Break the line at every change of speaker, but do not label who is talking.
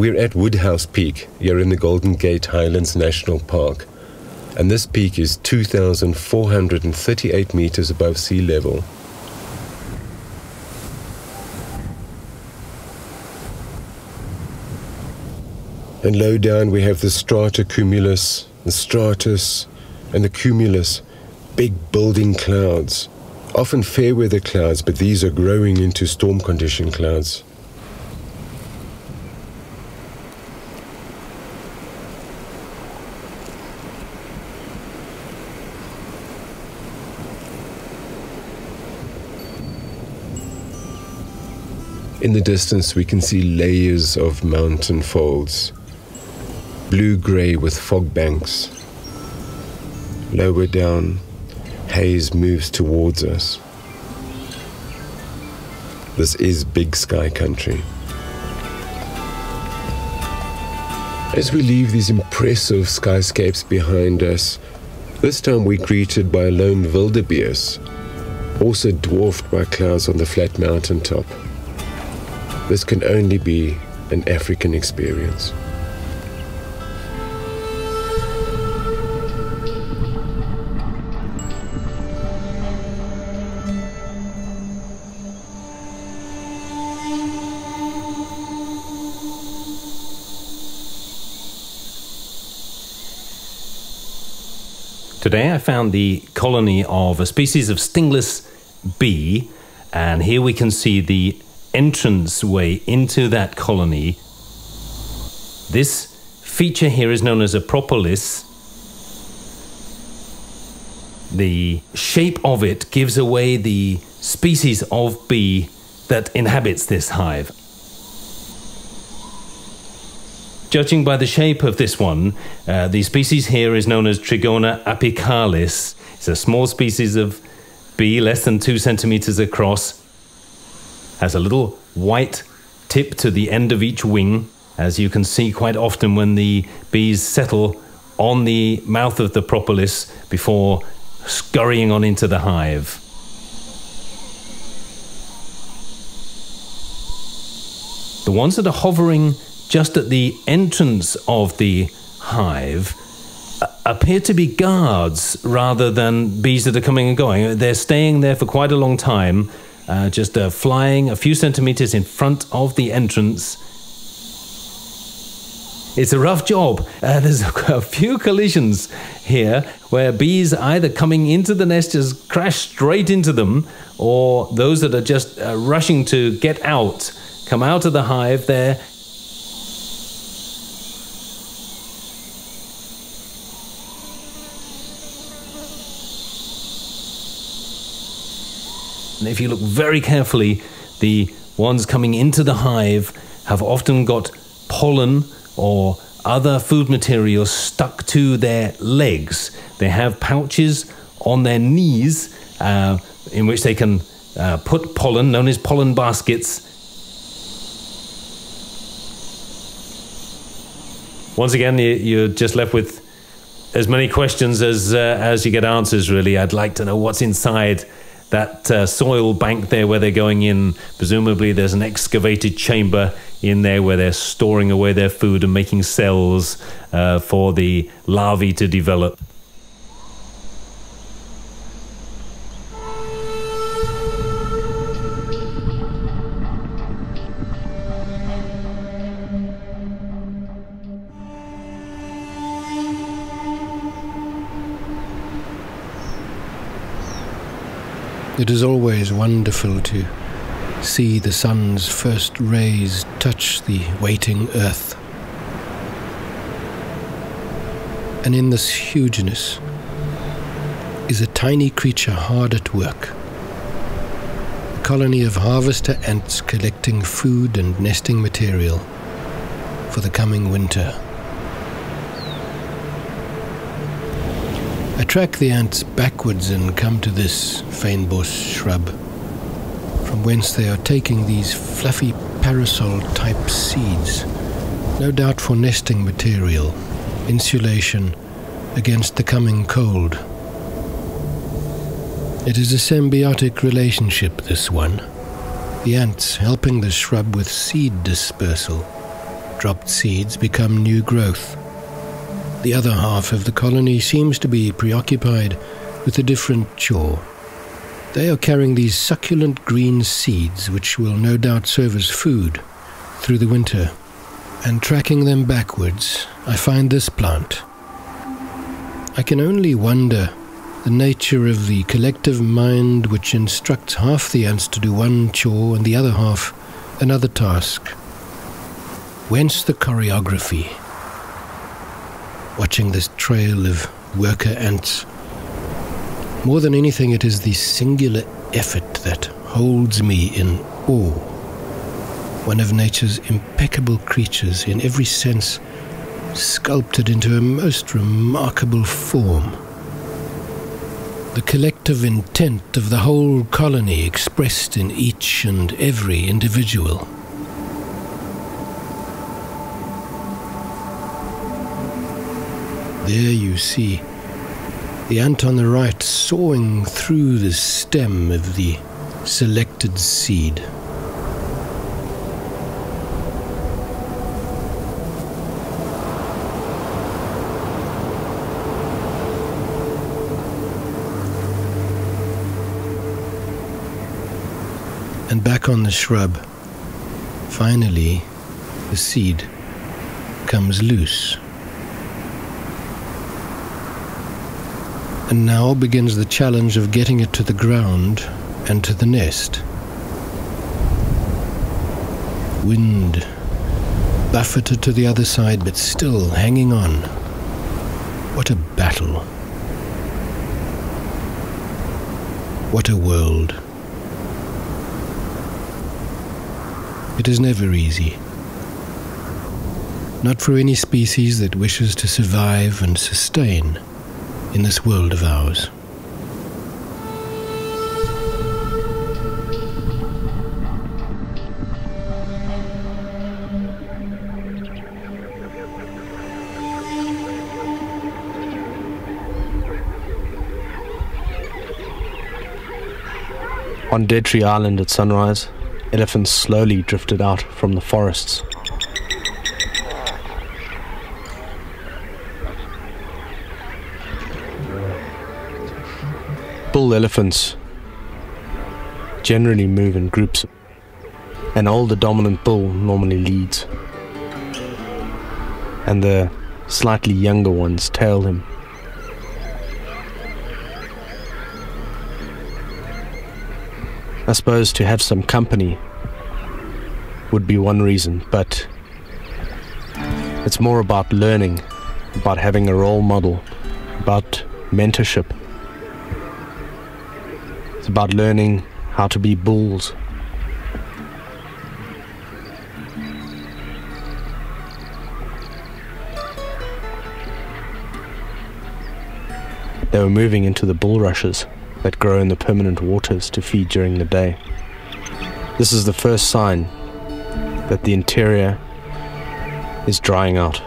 We're at Woodhouse Peak, here in the Golden Gate Highlands National Park. And this peak is 2,438 meters above sea level. And low down we have the stratocumulus, the stratus, and the cumulus, big building clouds. Often fair weather clouds, but these are growing into storm condition clouds. In the distance we can see layers of mountain folds, blue-grey with fog banks. Lower down, haze moves towards us. This is big sky country. As we leave these impressive skyscapes behind us, this time we're greeted by a lone wildebeest, also dwarfed by clouds on the flat mountaintop. This can only be an African experience.
Today I found the colony of a species of stingless bee, and here we can see the entranceway into that colony. This feature here is known as a propolis. The shape of it gives away the species of bee that inhabits this hive. Judging by the shape of this one, the species here is known as Trigona apicalis. It's a small species of bee, less than 2 centimeters across. Has a little white tip to the end of each wing, as you can see quite often when the bees settle on the mouth of the propolis before scurrying on into the hive. The ones that are hovering just at the entrance of the hive appear to be guards rather than bees that are coming and going. They're staying there for quite a long time, just flying a few centimeters in front of the entrance. It's a rough job. There's a few collisions here where bees either coming into the nest just crash straight into them, or those that are just rushing to get out, come out of the hive there. And if you look very carefully, the ones coming into the hive have often got pollen or other food materials stuck to their legs. They have pouches on their knees in which they can put pollen, known as pollen baskets. Once again, you're just left with as many questions as you get answers, really. I'd like to know what's inside that soil bank there where they're going in. Presumably there's an excavated chamber in there where they're storing away their food and making cells for the larvae to develop.
It is always wonderful to see the sun's first rays touch the waiting earth. And in this hugeness is a tiny creature hard at work. A colony of harvester ants collecting food and nesting material for the coming winter. I track the ants backwards and come to this fynbos shrub, from whence they are taking these fluffy parasol-type seeds, no doubt for nesting material, insulation against the coming cold. It is a symbiotic relationship, this one. The ants helping the shrub with seed dispersal, dropped seeds become new growth. The other half of the colony seems to be preoccupied with a different chore. They are carrying these succulent green seeds, which will no doubt serve as food through the winter. And tracking them backwards, I find this plant. I can only wonder the nature of the collective mind which instructs half the ants to do one chore and the other half another task. Whence the choreography? Watching this trail of worker ants, more than anything it is the singular effort that holds me in awe. One of nature's impeccable creatures, in every sense sculpted into a most remarkable form. The collective intent of the whole colony expressed in each and every individual. There you see the ant on the right sawing through the stem of the selected seed. And back on the shrub, finally, the seed comes loose. And now begins the challenge of getting it to the ground and to the nest. Wind buffeted to the other side, but still hanging on. What a battle. What a world. It is never easy. Not for any species that wishes to survive and sustain in this world of ours.
On Dead Tree Island at sunrise, elephants slowly drifted out from the forests. Bull elephants generally move in groups. An older dominant bull normally leads, and the slightly younger ones tail him. I suppose to have some company would be one reason, but it's more about learning, about having a role model, about mentorship. It's about learning how to be bulls. They were moving into the bulrushes that grow in the permanent waters to feed during the day. This is the first sign that the interior is drying out.